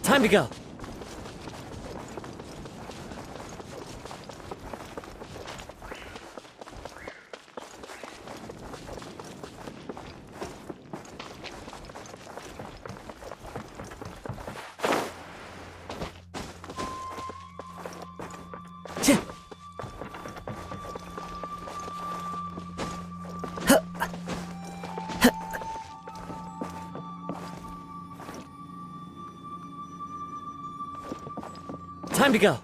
Time to go. Time to go.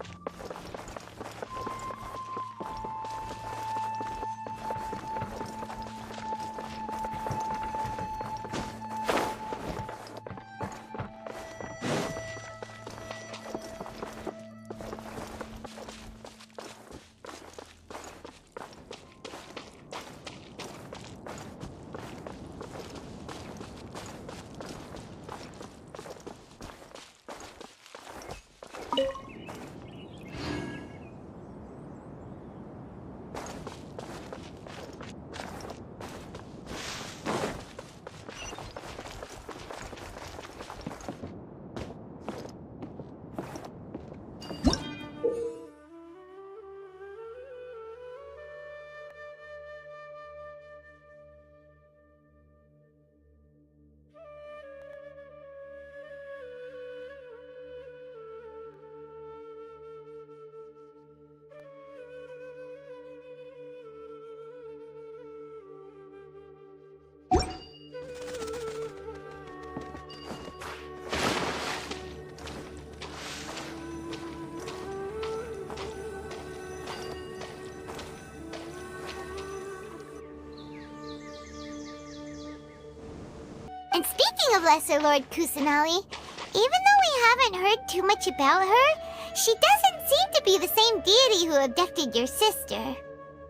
And speaking of Lesser Lord Kusanali, even though we haven't heard too much about her, she doesn't seem to be the same deity who abducted your sister.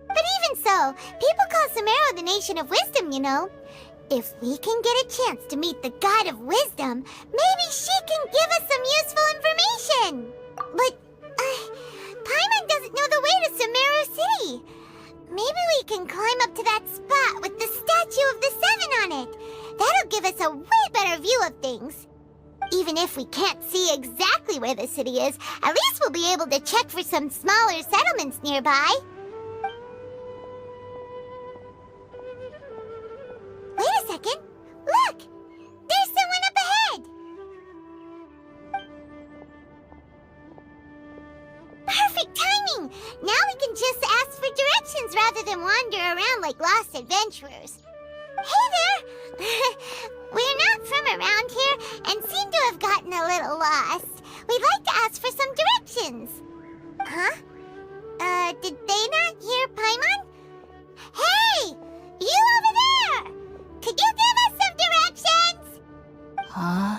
But even so, people call Sumeru the Nation of Wisdom, you know. If we can get a chance to meet the God of Wisdom, maybe she can give us some useful information. But, Paimon doesn't know the way to Sumeru City. Maybe we can climb up to that spot with the statue of the Seven on it. That'll give us a way better view of things. Even if we can't see exactly where the city is, at least we'll be able to check for some smaller settlements nearby. Wait a second. Look! There's someone up ahead! Perfect timing! Now we can just ask for directions rather than wander around like lost adventurers. Hey there! We're not from around here and seem to have gotten a little lost. We'd like to ask for some directions. Huh? Did they not hear Paimon? Hey! You over there! Could you give us some directions? Huh?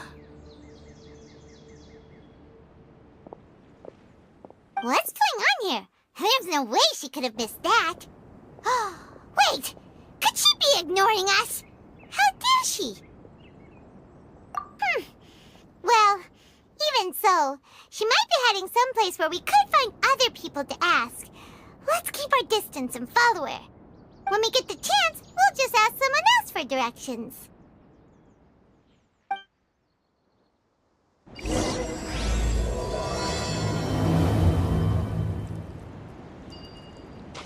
What's going on here? There's no way she could have missed that. Wait! Could she be ignoring us? How dare she? Well, even so, she might be heading someplace where we could find other people to ask. Let's keep our distance and follow her. When we get the chance, we'll just ask someone else for directions.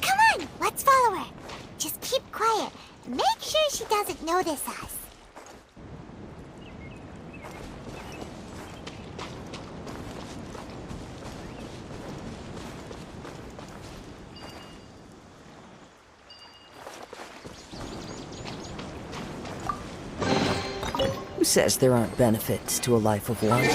Come on, let's follow her. Just keep quiet and make sure she doesn't notice us. Who says there aren't benefits to a life of one?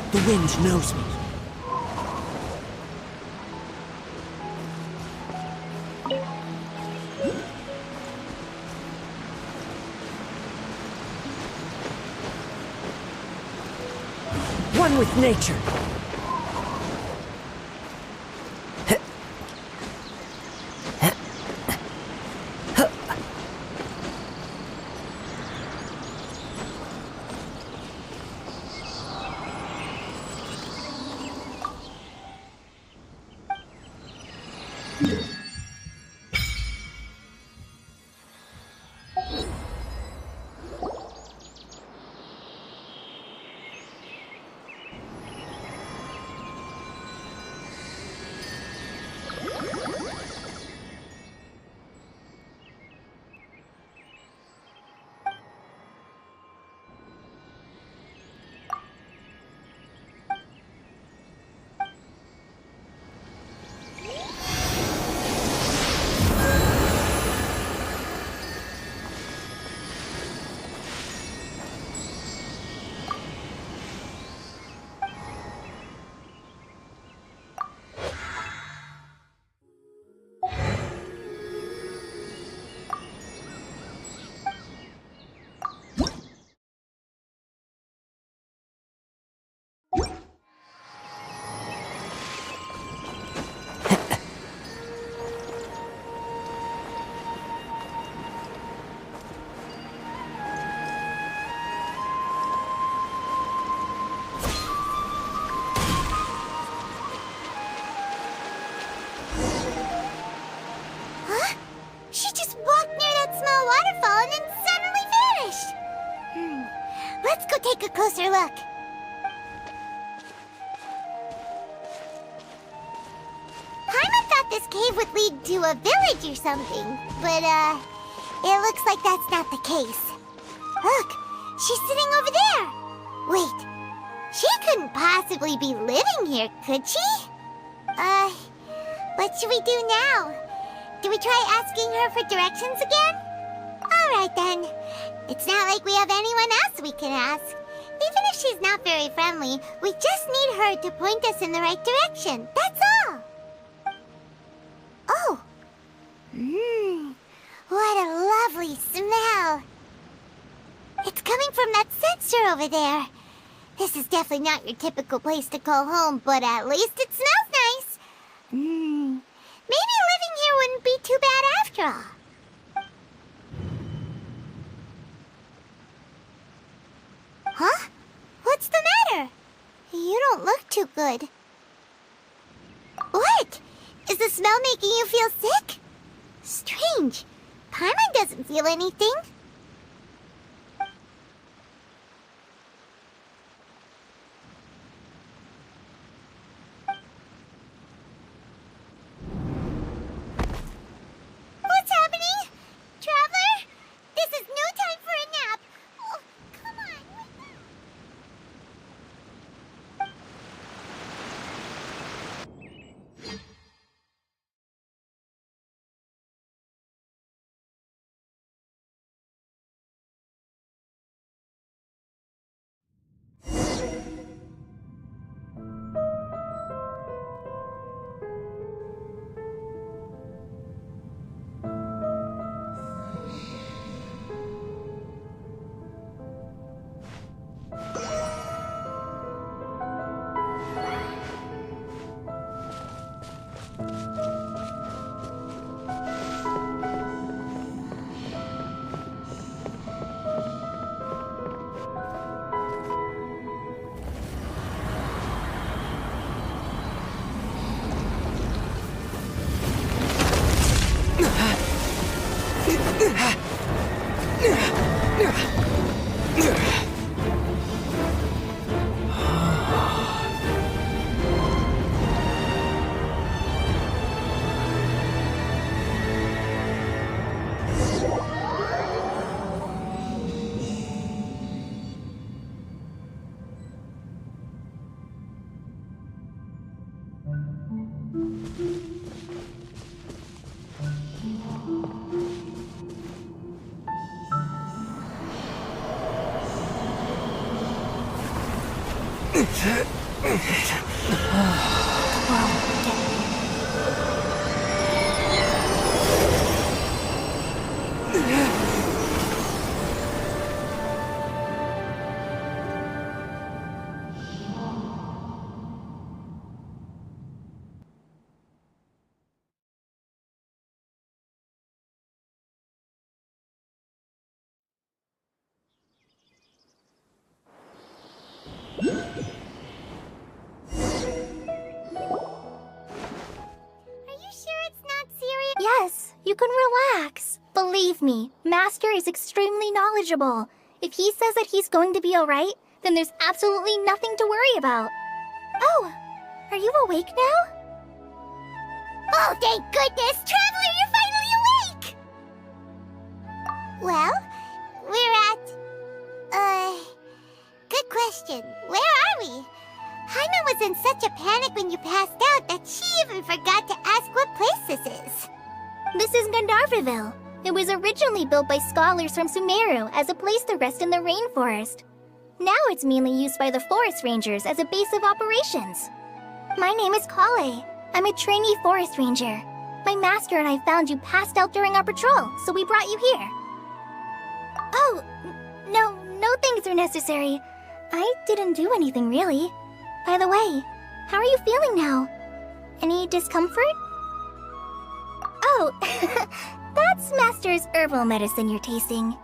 The wind knows me. One with nature. She just walked near that small waterfall and then suddenly vanished. Let's go take a closer look. Paimon thought this cave would lead to a village or something, but it looks like that's not the case. Look, she's sitting over there. Wait, she couldn't possibly be living here, could she? What should we do now? Do we try asking her for directions again? Alright then. It's not like we have anyone else we can ask. Even if she's not very friendly, we just need her to point us in the right direction. That's all. Oh. What a lovely smell. It's coming from that sensor over there. This is definitely not your typical place to call home, but at least it smells nice. Maybe living here wouldn't be too bad after all. Huh? What's the matter? You don't look too good. What? Is the smell making you feel sick? Strange. Paimon doesn't feel anything. Yes, you can relax. Believe me, Master is extremely knowledgeable. If he says that he's going to be alright, then there's absolutely nothing to worry about. Oh, are you awake now? Oh, thank goodness! Traveler, you're finally awake! Well, we're at... Good question. Where are we? Haima was in such a panic when you passed out that she even forgot to ask what place this is. This is Gandharvaville. It was originally built by scholars from Sumeru as a place to rest in the rainforest. Now it's mainly used by the forest rangers as a base of operations. My name is Kale. I'm a trainee forest ranger. My master and I found you passed out during our patrol, so we brought you here. Oh, no thanks are necessary. I didn't do anything really. By the way, how are you feeling now? Any discomfort? Oh, that's Master's herbal medicine you're tasting.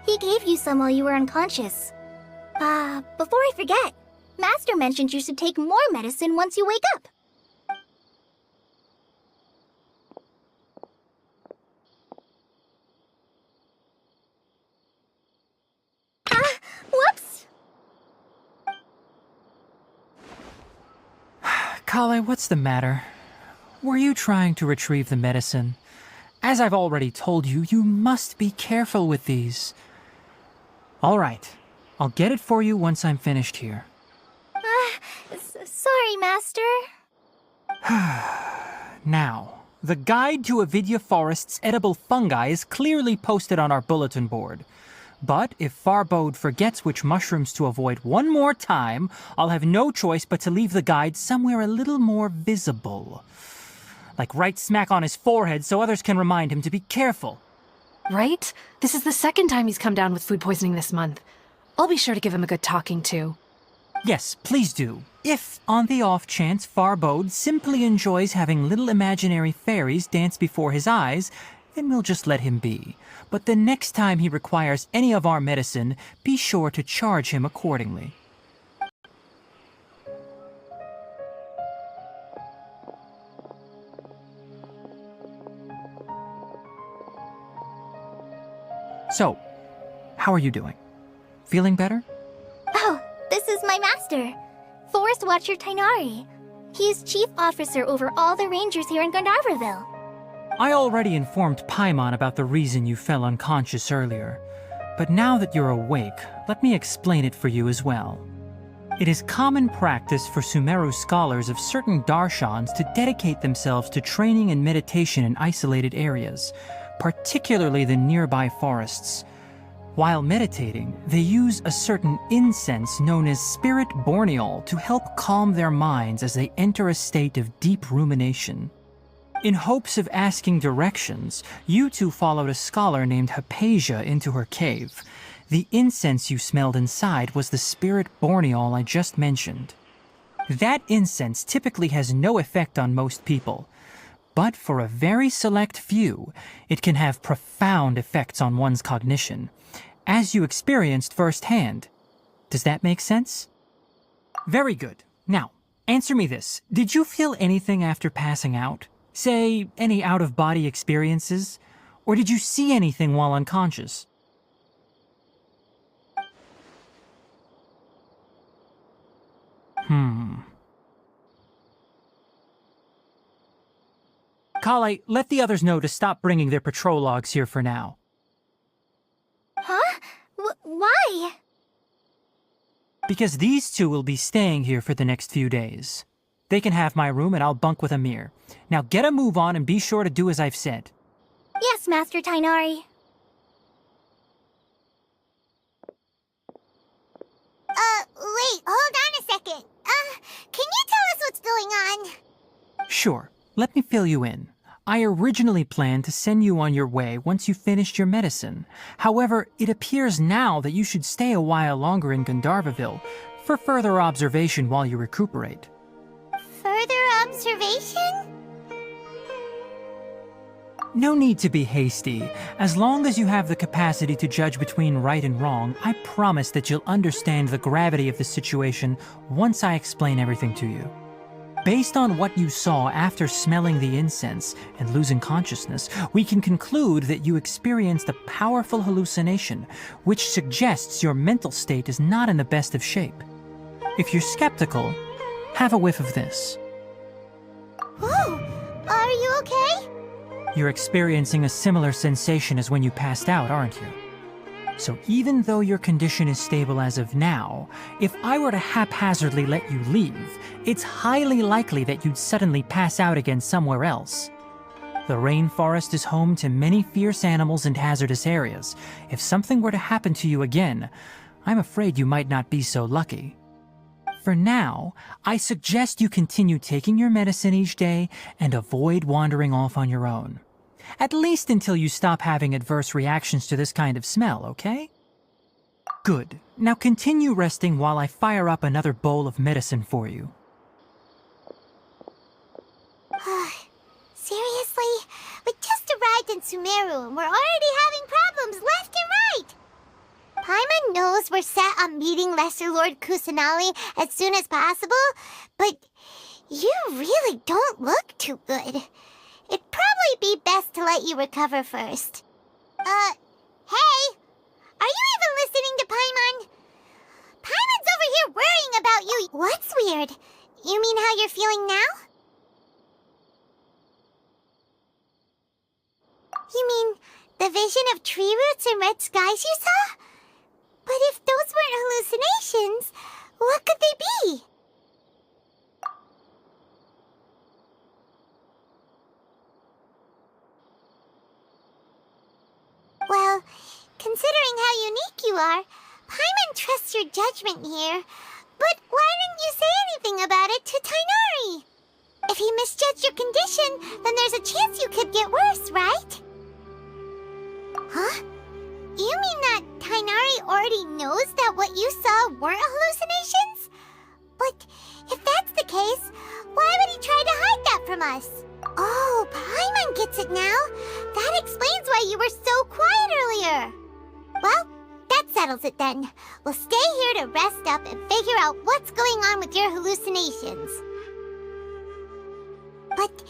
He gave you some while you were unconscious. Before I forget, Master mentioned you should take more medicine once you wake up. Whoops! Kale, what's the matter? Were you trying to retrieve the medicine? As I've already told you, you must be careful with these. All right, I'll get it for you once I'm finished here. Sorry, Master. Now, the guide to Avidya Forest's edible fungi is clearly posted on our bulletin board. But if Farbode forgets which mushrooms to avoid one more time, I'll have no choice but to leave the guide somewhere a little more visible. Like right smack on his forehead so others can remind him to be careful. Right? This is the second time he's come down with food poisoning this month. I'll be sure to give him a good talking to. Yes, please do. If, on the off chance, Farbode simply enjoys having little imaginary fairies dance before his eyes, then we'll just let him be. But the next time he requires any of our medicine, be sure to charge him accordingly. So, how are you doing? Feeling better? Oh, this is my master, Forest Watcher Tainari. He is chief officer over all the rangers here in Gandharvaville. I already informed Paimon about the reason you fell unconscious earlier. But now that you're awake, let me explain it for you as well. It is common practice for Sumeru scholars of certain darshans to dedicate themselves to training and meditation in isolated areas, particularly the nearby forests. While meditating, they use a certain incense known as spirit borneol to help calm their minds as they enter a state of deep rumination. In hopes of asking directions, you two followed a scholar named Hypatia into her cave. The incense you smelled inside was the spirit borneol I just mentioned. That incense typically has no effect on most people, but for a very select few, it can have profound effects on one's cognition, as you experienced firsthand. Does that make sense? Very good. Now, answer me this. Did you feel anything after passing out? Say, any out-of-body experiences? Or did you see anything while unconscious? Kale, let the others know to stop bringing their patrol logs here for now. Huh? Why? Because these two will be staying here for the next few days. They can have my room and I'll bunk with Amir. Now get a move on and be sure to do as I've said. Yes, Master Tainari. Wait, hold on a second. Can you tell us what's going on? Sure, let me fill you in. I originally planned to send you on your way once you finished your medicine. However, it appears now that you should stay a while longer in Gandharvaville for further observation while you recuperate. Further observation? No need to be hasty. As long as you have the capacity to judge between right and wrong, I promise that you'll understand the gravity of the situation once I explain everything to you. Based on what you saw after smelling the incense and losing consciousness, we can conclude that you experienced a powerful hallucination, which suggests your mental state is not in the best of shape. If you're skeptical, have a whiff of this. Whoa! Are you okay? You're experiencing a similar sensation as when you passed out, aren't you? So even though your condition is stable as of now, if I were to haphazardly let you leave, it's highly likely that you'd suddenly pass out again somewhere else. The rainforest is home to many fierce animals and hazardous areas. If something were to happen to you again, I'm afraid you might not be so lucky. For now, I suggest you continue taking your medicine each day and avoid wandering off on your own. At least until you stop having adverse reactions to this kind of smell, okay? Good. Now continue resting while I fire up another bowl of medicine for you. Seriously? We just arrived in Sumeru and we're already having problems left and right! Paimon knows we're set on meeting Lesser Lord Kusanali as soon as possible, but you really don't look too good. It'd probably be best to let you recover first. Hey! Are you even listening to Paimon? Paimon's over here worrying about you. What's weird? You mean how you're feeling now? You mean the vision of tree roots and red skies you saw? But if those weren't hallucinations, what could they be? Well, considering how unique you are, Paimon trusts your judgment here. But why didn't you say anything about it to Tainari? If he misjudged your condition, then there's a chance you could get worse, right? Huh? You mean that Tainari already knows that what you saw weren't hallucinations? But if that's the case, why would he try to hide that from us? Oh, Paimon gets it now. That explains why you were so quiet earlier. Well, that settles it then. We'll stay here to rest up and figure out what's going on with your hallucinations. But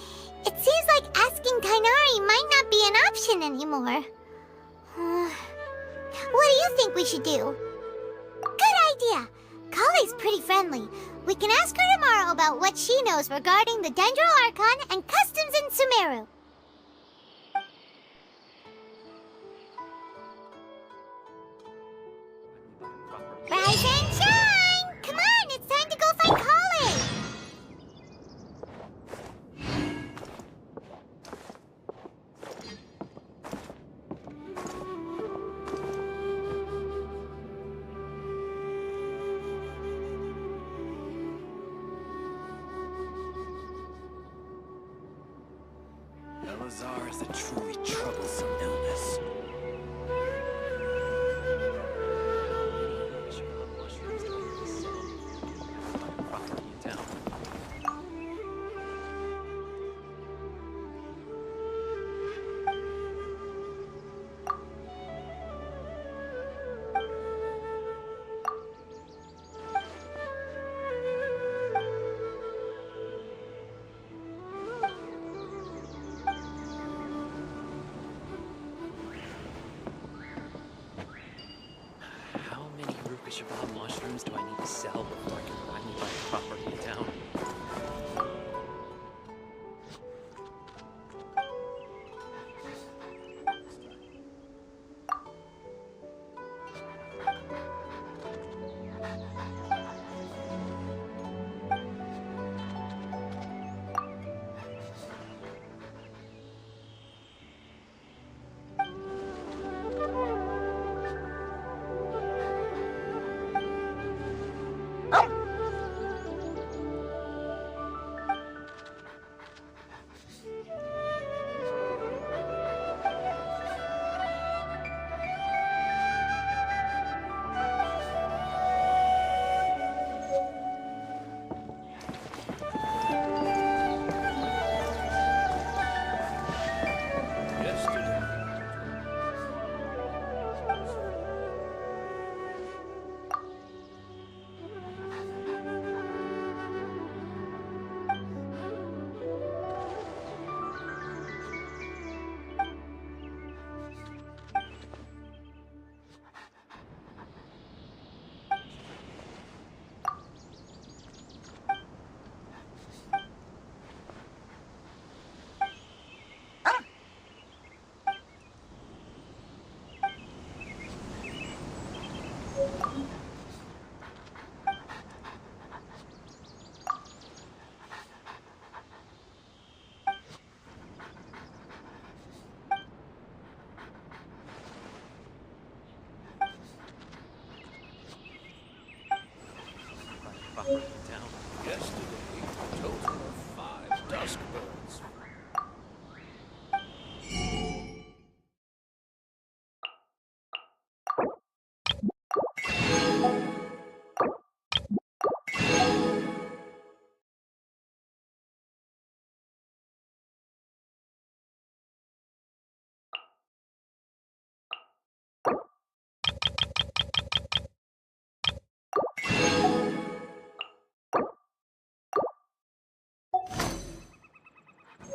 it seems like asking Tainari might not be an option anymore. What do you think we should do? Good idea. Kale's pretty friendly. We can ask her tomorrow about what she knows regarding the Dendro Archon and customs in Sumeru. Rise and shine! Come on, it's time to go find Kale! Elazar is a truly troublesome illness. Which of all mushrooms do I need to sell before I can finally buy property in town? Property in town. Yesterday, a total of 5 dusk birds.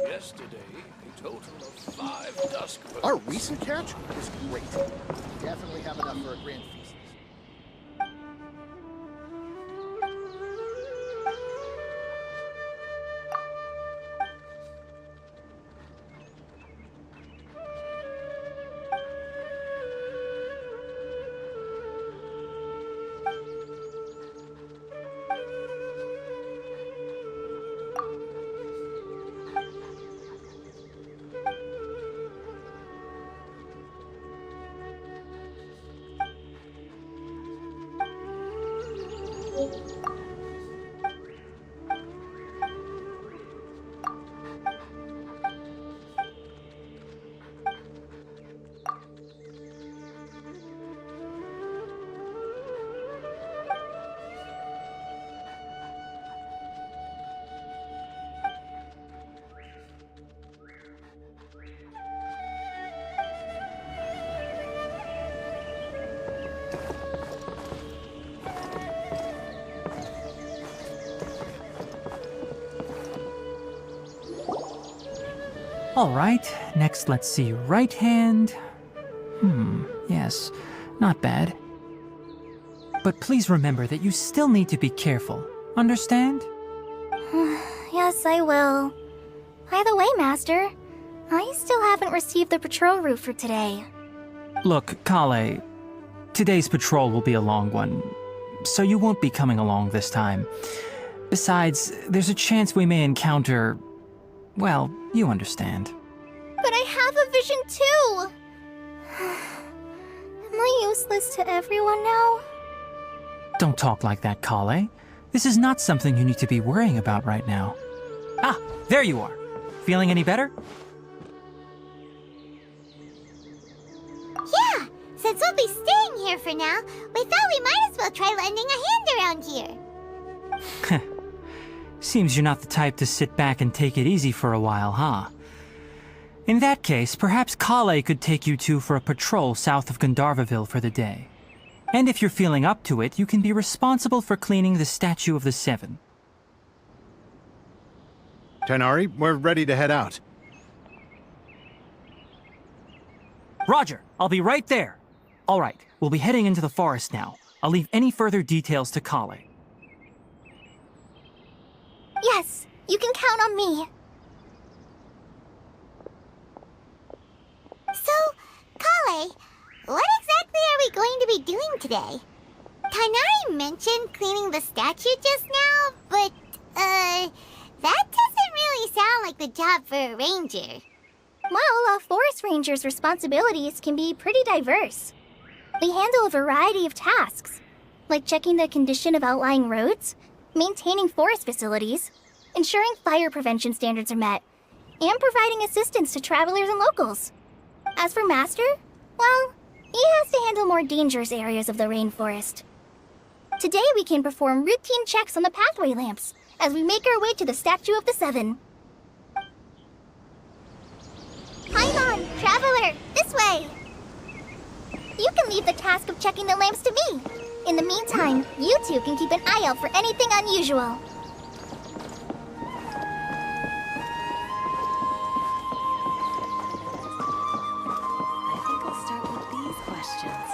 Yesterday, a total of 5 dusk birds. Our recent catch is great. We definitely have enough for a grand feast. Alright, next let's see. Right hand. Yes, not bad. But please remember that you still need to be careful. Understand? Yes, I will. By the way, Master, I still haven't received the patrol route for today. Look, Kale, today's patrol will be a long one, so you won't be coming along this time. Besides, there's a chance we may encounter... well, you understand. But I have a vision too! Am I useless to everyone now? Don't talk like that, Kale. This is not something you need to be worrying about right now. Ah, there you are. Feeling any better? Yeah! Since we'll be staying here for now, we thought we might as well try lending a hand around here. Seems you're not the type to sit back and take it easy for a while, huh? In that case, perhaps Kale could take you two for a patrol south of Gandharvaville for the day. And if you're feeling up to it, you can be responsible for cleaning the Statue of the Seven. Tainari, we're ready to head out. Roger, I'll be right there. All right, we'll be heading into the forest now. I'll leave any further details to Kale. Yes, you can count on me. So, Kale, what exactly are we going to be doing today? Tainari mentioned cleaning the statue just now, but, that doesn't really sound like the job for a ranger. Well, a forest ranger's responsibilities can be pretty diverse. They handle a variety of tasks, like checking the condition of outlying roads, maintaining forest facilities, ensuring fire prevention standards are met, and providing assistance to travelers and locals. As for Master, well, he has to handle more dangerous areas of the rainforest. Today we can perform routine checks on the pathway lamps as we make our way to the Statue of the Seven. Paimon, traveler, this way! You can leave the task of checking the lamps to me. In the meantime, you two can keep an eye out for anything unusual. I think I'll start with these questions.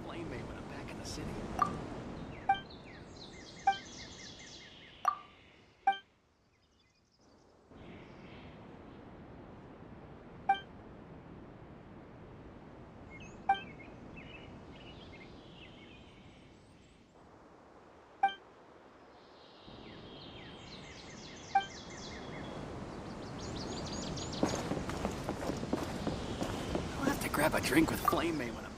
Blame me when I'm back in the city. I'll have to grab a drink with Flame May when I'm back in.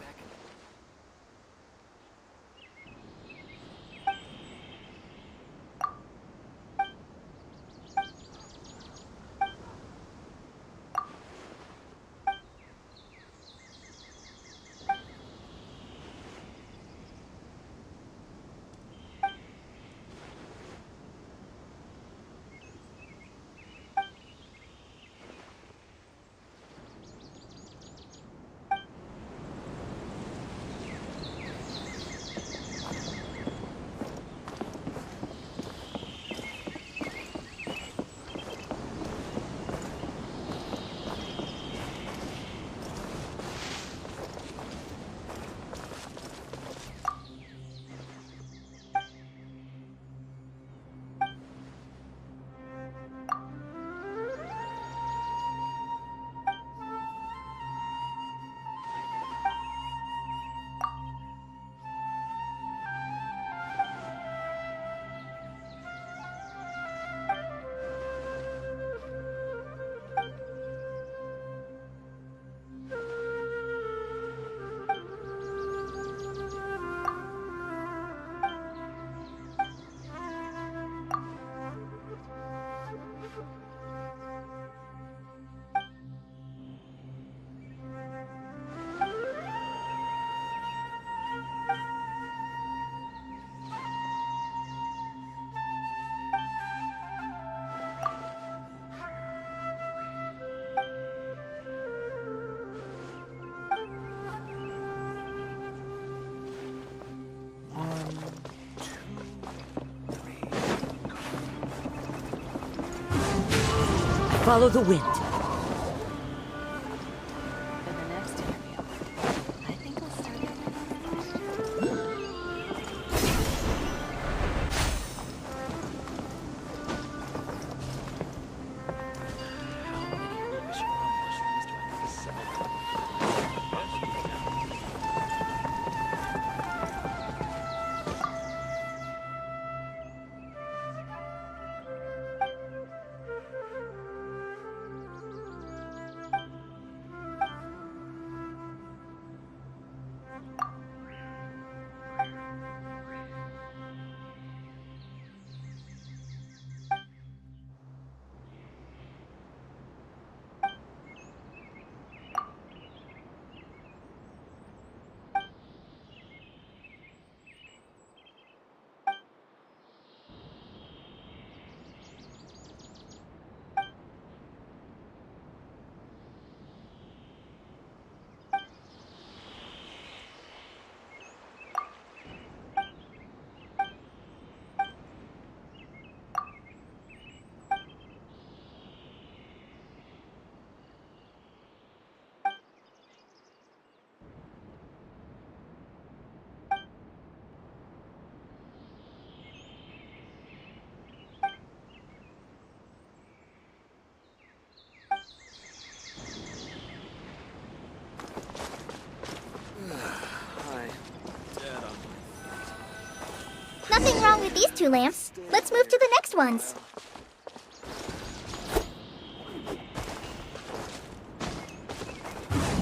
Follow the wind. For the next interview, I think I'll start with How many Mission mushrooms do I need to sell? these 2 lamps. Let's move to the next ones.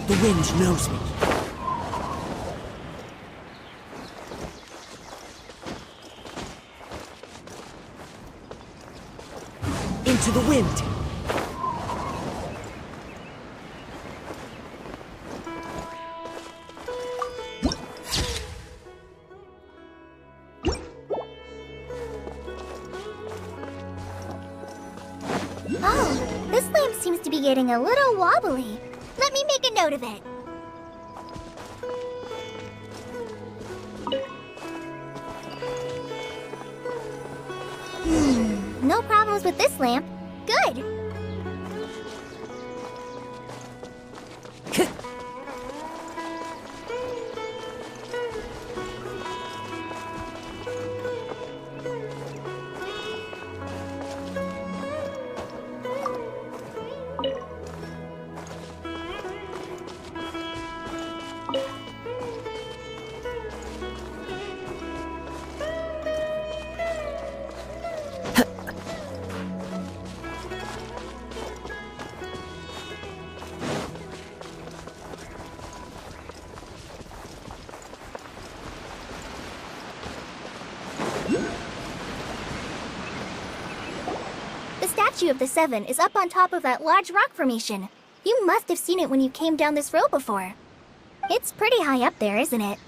The wind knows me. Into the wind. Oh, this lamp seems to be getting a little wobbly. Let me make a note of it. No problems with this lamp. Good. The statue of the 7 is up on top of that large rock formation. You must have seen it when you came down this road before. It's pretty high up there, isn't it?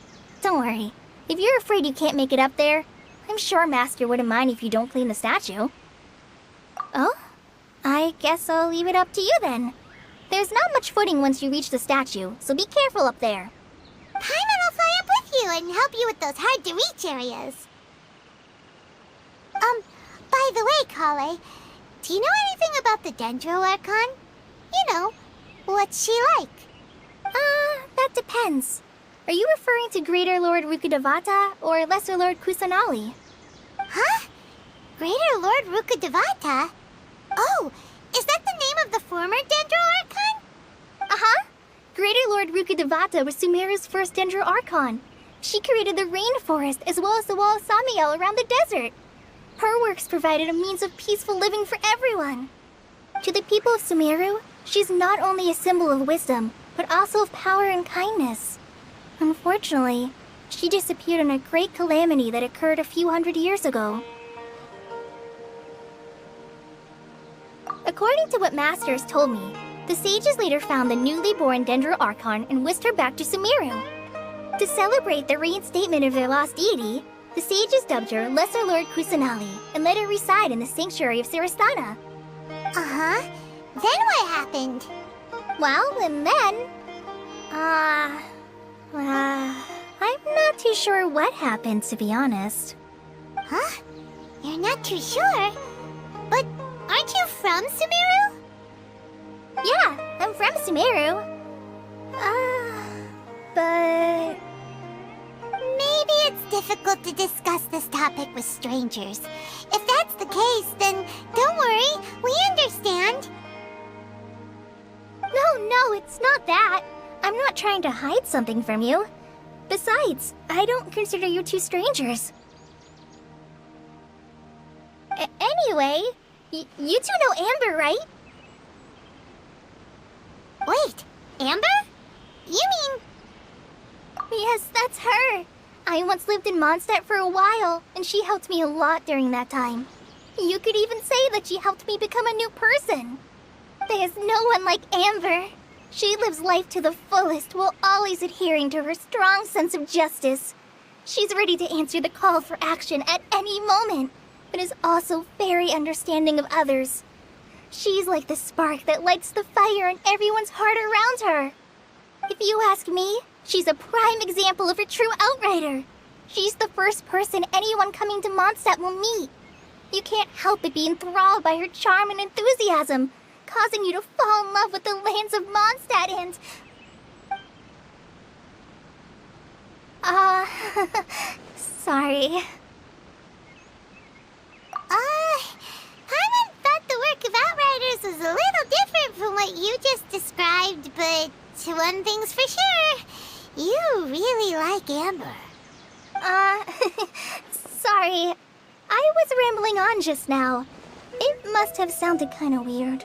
Don't worry. If you're afraid you can't make it up there, I'm sure Master wouldn't mind if you don't clean the statue. Oh? I guess I'll leave it up to you then. There's not much footing once you reach the statue, so be careful up there. Paimon will fly up with you and help you with those hard-to-reach areas. By the way, Kale, do you know anything about the Dendro Archon? You know, what's she like? That depends. Are you referring to Greater Lord Rukkhadevata or Lesser Lord Kusanali? Huh? Greater Lord Rukkhadevata? Oh, is that the name of the former Dendro Archon? Uh-huh. Greater Lord Rukkhadevata was Sumeru's first Dendro Archon. She created the rainforest as well as the wall of Samiel around the desert. Her works provided a means of peaceful living for everyone. To the people of Sumeru, she's not only a symbol of wisdom, but also of power and kindness. Unfortunately, she disappeared in a great calamity that occurred a few hundred years ago. According to what Masters told me, the sages later found the newly born Dendro Archon and whisked her back to Sumeru. To celebrate the reinstatement of their lost deity, the sages dubbed her Lesser Lord Kusanali and let her reside in the sanctuary of Sarastana. Uh-huh. Then what happened? Well, and then... I'm not too sure what happened, to be honest. Huh? You're not too sure? But aren't you from Sumeru? Yeah, I'm from Sumeru. But... Maybe it's difficult to discuss this topic with strangers. If that's the case, then don't worry, we understand. No, it's not that. I'm not trying to hide something from you. Besides, I don't consider you two strangers. Anyway, you two know Amber, right? Wait, Amber? You mean... Yes, that's her. I once lived in Mondstadt for a while, and she helped me a lot during that time. You could even say that she helped me become a new person. There's no one like Amber. She lives life to the fullest while always adhering to her strong sense of justice. She's ready to answer the call for action at any moment, but is also very understanding of others. She's like the spark that lights the fire in everyone's heart around her. If you ask me, she's a prime example of a true outrider. She's the first person anyone coming to Mondstadt will meet. You can't help but be enthralled by her charm and enthusiasm, causing you to fall in love with the lands of Mondstadt and... sorry. Paimon thought the work of Outriders was a little different from what you just described, but one thing's for sure, you really like Amber. Sorry. I was rambling on just now. It must have sounded kind of weird.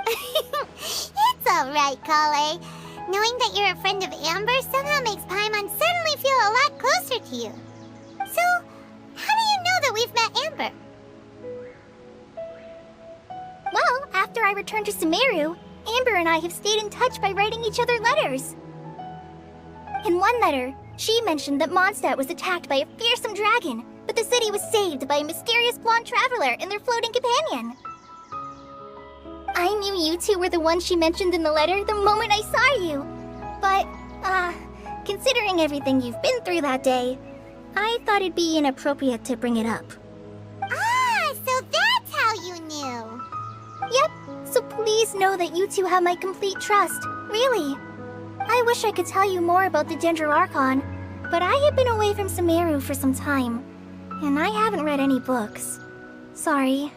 It's alright, Kale. Knowing that you're a friend of Amber somehow makes Paimon suddenly feel a lot closer to you. So, how do you know that we've met Amber? Well, after I returned to Sumeru, Amber and I have stayed in touch by writing each other letters. In one letter, she mentioned that Mondstadt was attacked by a fearsome dragon, but the city was saved by a mysterious blonde traveler and their floating companion. I knew you two were the ones she mentioned in the letter the moment I saw you. But, considering everything you've been through that day, I thought it'd be inappropriate to bring it up. Ah, so that's how you knew. Yep, so please know that you two have my complete trust, really. I wish I could tell you more about the Ginger Archon, but I have been away from Sumeru for some time, and I haven't read any books. Sorry.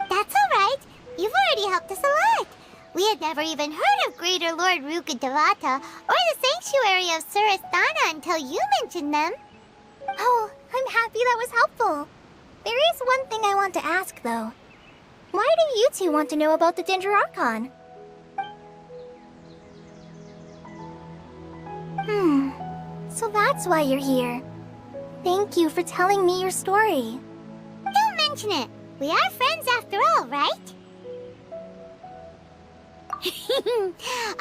That's alright. You've already helped us a lot. We had never even heard of Greater Lord Rukkhadevata or the Sanctuary of Surasthana until you mentioned them. Oh, I'm happy that was helpful. There is one thing I want to ask, though. Why do you two want to know about the Ginger Archon? So that's why you're here. Thank you for telling me your story. Don't mention it. We are friends after all, right?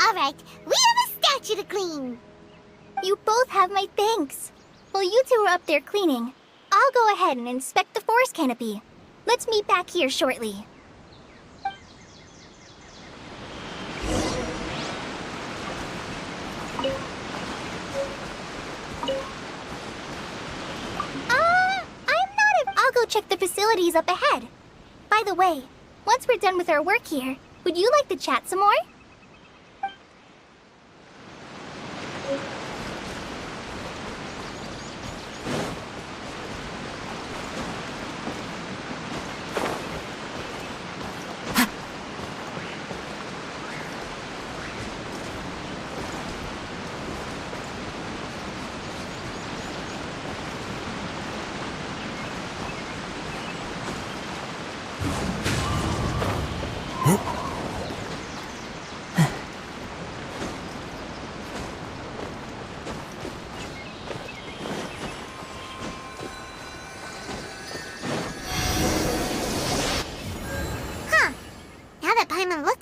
Alright, we have a statue to clean. You both have my thanks. While you two are up there cleaning, I'll go ahead and inspect the forest canopy. Let's meet back here shortly. I'll go check the facilities up ahead. By the way, once we're done with our work here, would you like to chat some more?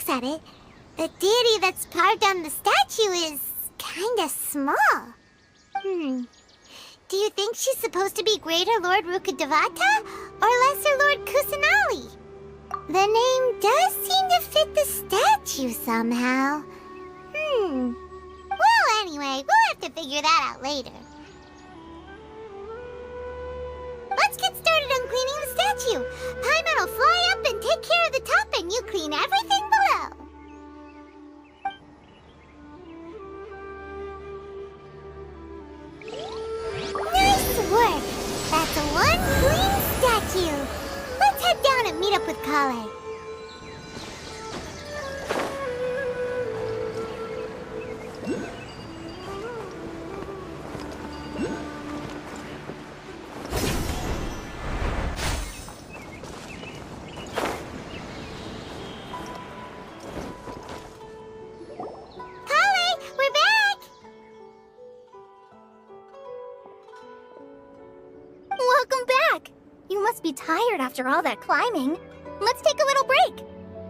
At it, the deity that's carved on the statue is kinda small. Do you think she's supposed to be Greater Lord Rukkhadevata or Lesser Lord Kusanali? The name does seem to fit the statue somehow. Well, anyway, we'll have to figure that out later. Let's get started on cleaning the statue. Paimon will fly up and take care of the top, and you clean everything below. Nice work! That's one clean statue. Let's head down and meet up with Kale. Be tired after all that climbing. Let's take a little break.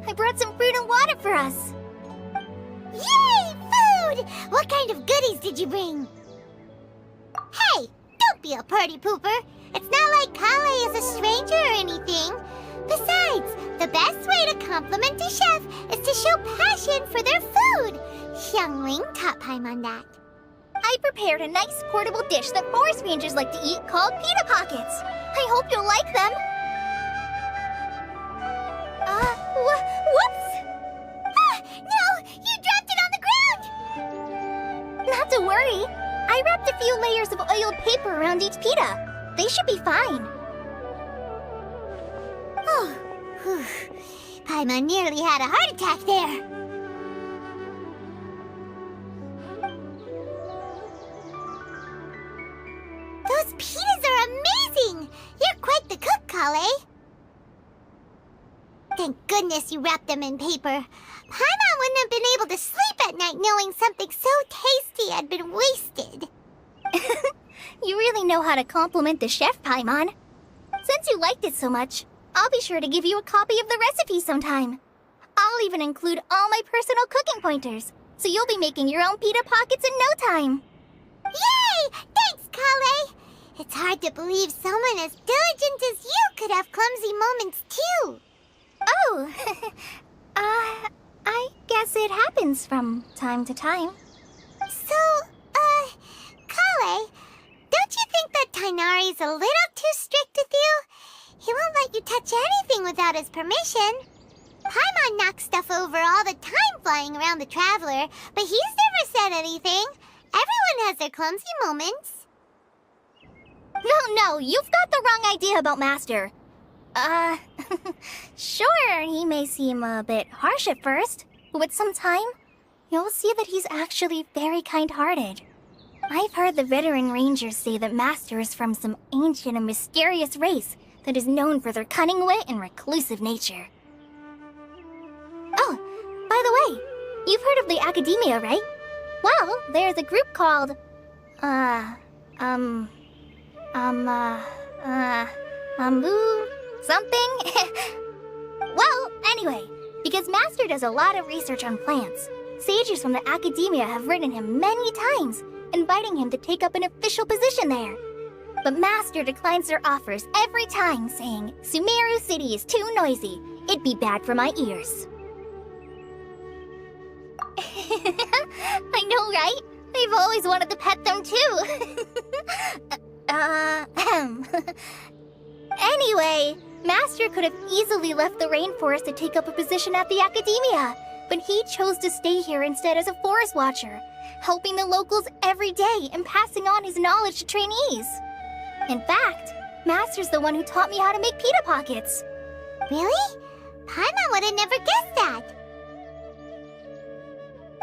I brought some fruit and water for us. Yay, food! What kind of goodies did you bring? Hey, don't be a party pooper. It's not like Kale is a stranger or anything. Besides, the best way to compliment a chef is to show passion for their food. Xiangling taught Paimon that. I prepared a nice portable dish that forest rangers like to eat called pita pockets. I hope you'll like them. Whoops! Ah, no! You dropped it on the ground! Not to worry. I wrapped a few layers of oiled paper around each pita. They should be fine. Oh, whew. Paimon nearly had a heart attack there. Those pitas goodness you wrapped them in paper. Paimon wouldn't have been able to sleep at night knowing something so tasty had been wasted. You really know how to compliment the chef, Paimon. Since you liked it so much, I'll be sure to give you a copy of the recipe sometime. I'll even include all my personal cooking pointers, so you'll be making your own pita pockets in no time. Yay! Thanks, Kale! It's hard to believe someone as diligent as you could have clumsy moments too. Oh, I guess it happens from time to time. So, Kale, don't you think that Tainari's a little too strict with you? He won't let you touch anything without his permission. Paimon knocks stuff over all the time flying around the Traveler, but he's never said anything. Everyone has their clumsy moments. No, you've got the wrong idea about Master. Sure, he may seem a bit harsh at first, but with some time, you'll see that he's actually very kind-hearted. I've heard the veteran rangers say that Master is from some ancient and mysterious race that is known for their cunning wit and reclusive nature. Oh, by the way, you've heard of the Academia, right? Well, there's a group called, something? Well, anyway, because Master does a lot of research on plants, sages from the Academia have written him many times, inviting him to take up an official position there. But Master declines their offers every time, saying, Sumeru City is too noisy. It'd be bad for my ears. I know, right? I've always wanted to pet them too. Anyway, Master could have easily left the rainforest to take up a position at the Academia, but he chose to stay here instead as a forest watcher, helping the locals every day and passing on his knowledge to trainees. In fact, Master's the one who taught me how to make pita pockets. Really? Paimon would have never guessed that.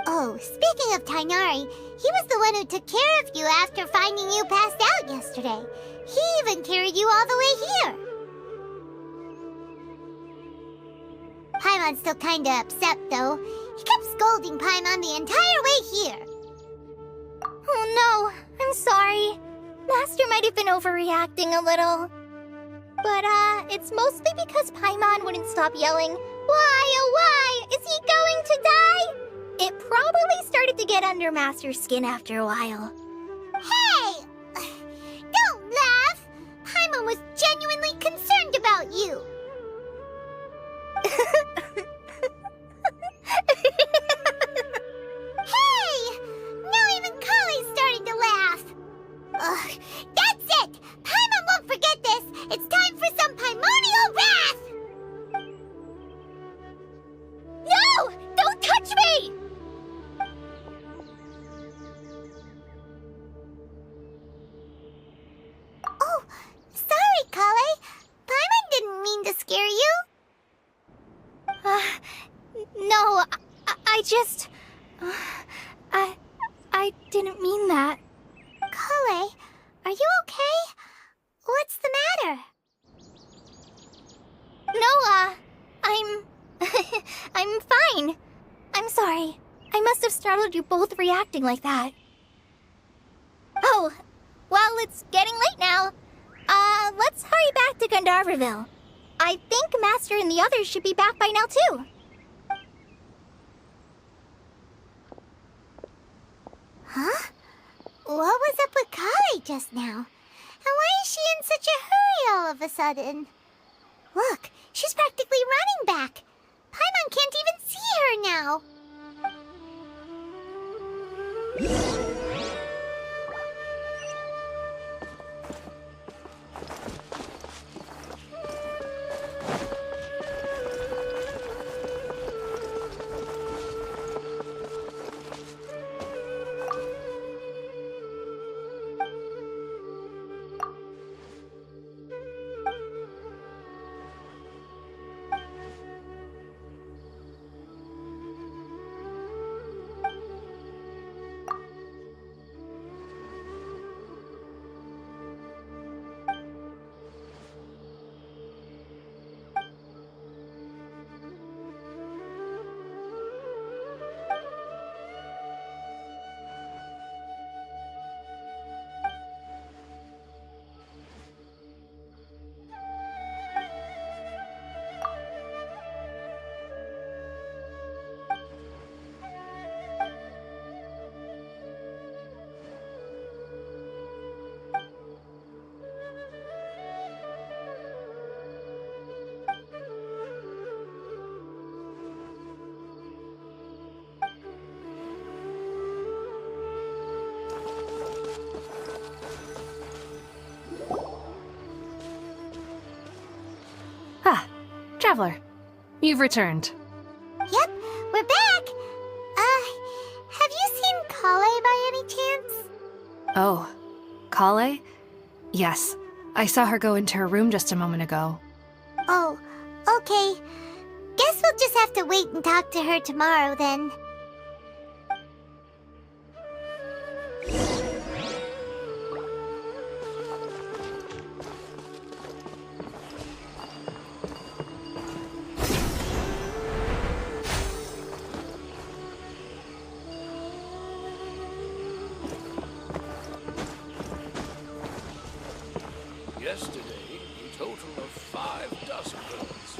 Oh, speaking of Tainari, he was the one who took care of you after finding you passed out yesterday. He even carried you all the way here. Paimon's still kinda upset, though. He kept scolding Paimon the entire way here. Oh no, I'm sorry. Master might have been overreacting a little. But, it's mostly because Paimon wouldn't stop yelling, Why, oh why, is he going to die? It probably started to get under Master's skin after a while. Hey! Don't laugh! Paimon was genuinely concerned about you. Hey! Now even Kale's starting to laugh. Ugh, that's it! Paimon won't forget this! It's time for some Paimonial wrath! No! Don't touch me! Oh, sorry, Kale. Paimon didn't mean to scare you. No, I just... I didn't mean that. Kale, are you okay? What's the matter? No, I'm fine. I'm sorry. I must have startled you both reacting like that. Oh, well, it's getting late now. Let's hurry back to Gandharvaville. I think Master and the others should be back by now, too. Huh? What was up with Kale just now? And why is she in such a hurry all of a sudden? Look, she's practically running back. Paimon can't even see her now. Traveler, you've returned. Yep, we're back. Have you seen Kale by any chance? Oh, Kale? Yes, I saw her go into her room just a moment ago. Oh, okay. Guess we'll just have to wait and talk to her tomorrow then. Yesterday, a total of 5 dozen birds.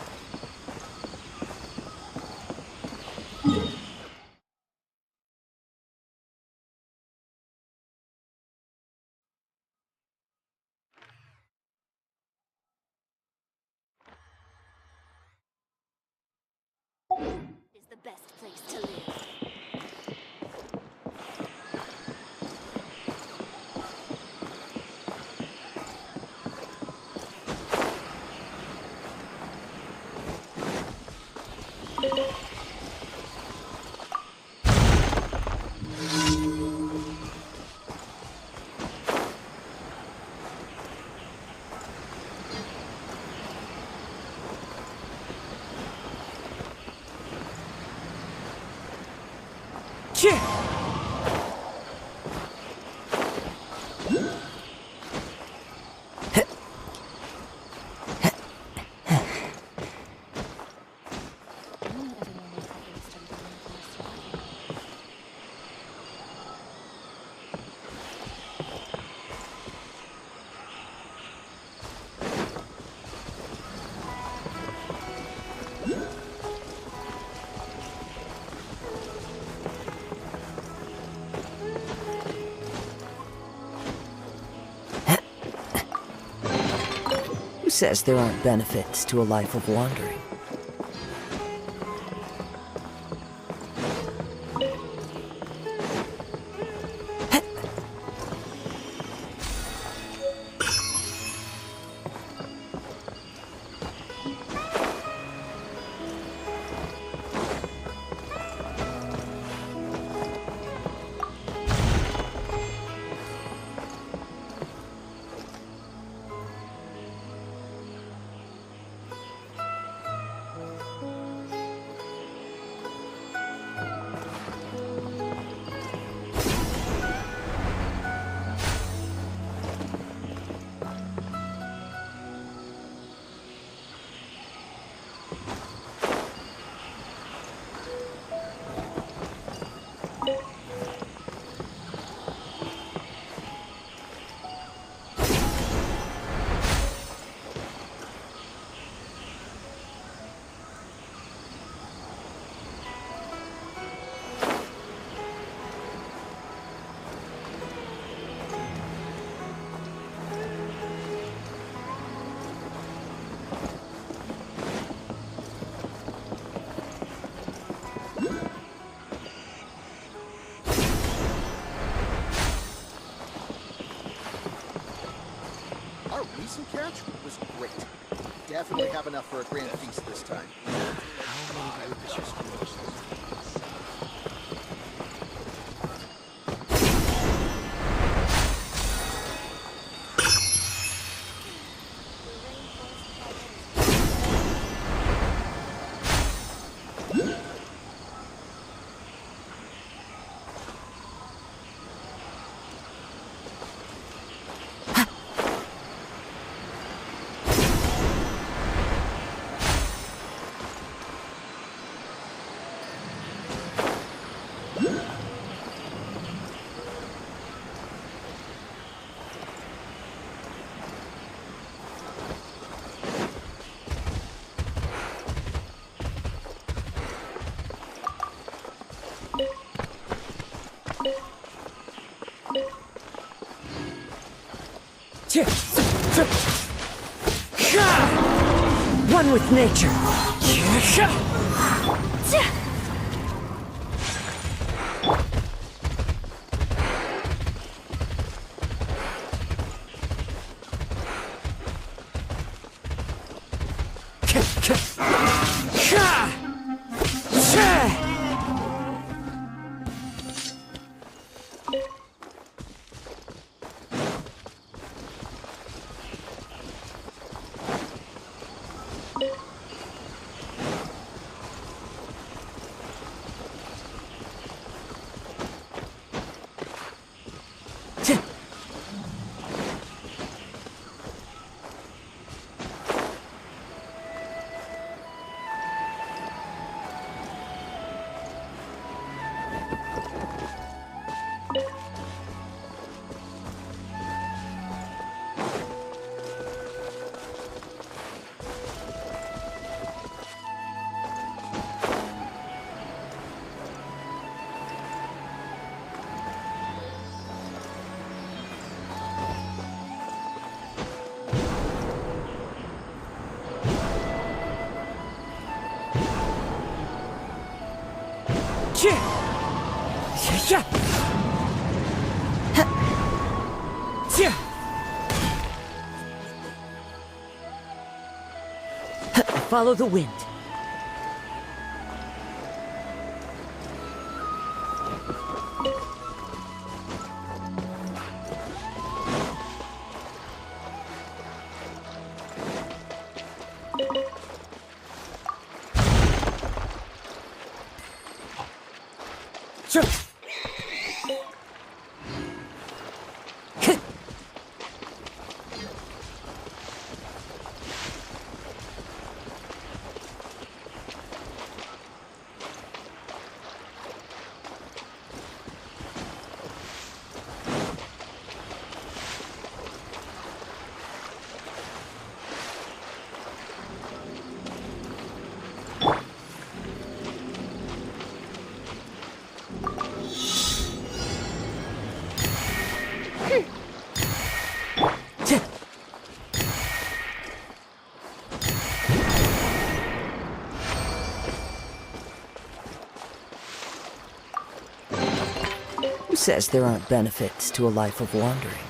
Is the best place to live. Who says there aren't benefits to a life of wandering? Our recent catch was great. Definitely have enough for a grand feast this time. One with nature. Follow the wind. Who says there aren't benefits to a life of wandering?